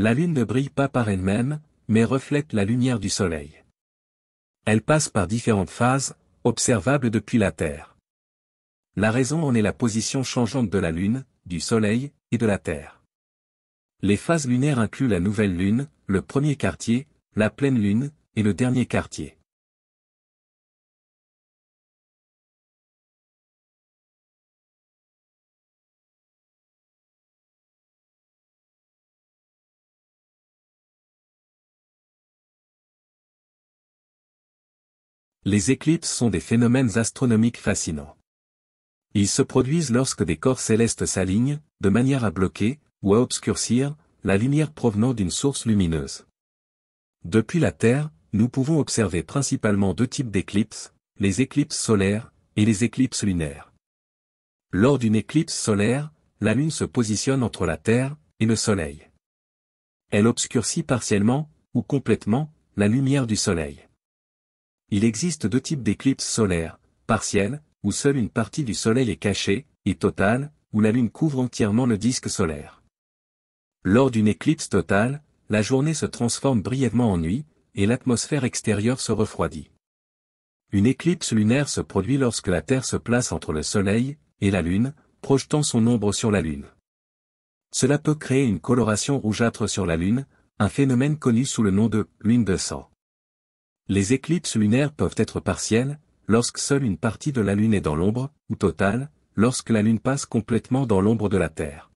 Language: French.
La Lune ne brille pas par elle-même, mais reflète la lumière du Soleil. Elle passe par différentes phases, observables depuis la Terre. La raison en est la position changeante de la Lune, du Soleil, et de la Terre. Les phases lunaires incluent la nouvelle Lune, le premier quartier, la pleine Lune, et le dernier quartier. Les éclipses sont des phénomènes astronomiques fascinants. Ils se produisent lorsque des corps célestes s'alignent, de manière à bloquer, ou à obscurcir, la lumière provenant d'une source lumineuse. Depuis la Terre, nous pouvons observer principalement deux types d'éclipses, les éclipses solaires, et les éclipses lunaires. Lors d'une éclipse solaire, la Lune se positionne entre la Terre, et le Soleil. Elle obscurcit partiellement, ou complètement, la lumière du Soleil. Il existe deux types d'éclipses solaires, partielles, où seule une partie du Soleil est cachée, et totale, où la Lune couvre entièrement le disque solaire. Lors d'une éclipse totale, la journée se transforme brièvement en nuit, et l'atmosphère extérieure se refroidit. Une éclipse lunaire se produit lorsque la Terre se place entre le Soleil et la Lune, projetant son ombre sur la Lune. Cela peut créer une coloration rougeâtre sur la Lune, un phénomène connu sous le nom de « lune de sang ». Les éclipses lunaires peuvent être partielles, lorsque seule une partie de la Lune est dans l'ombre, ou totale, lorsque la Lune passe complètement dans l'ombre de la Terre.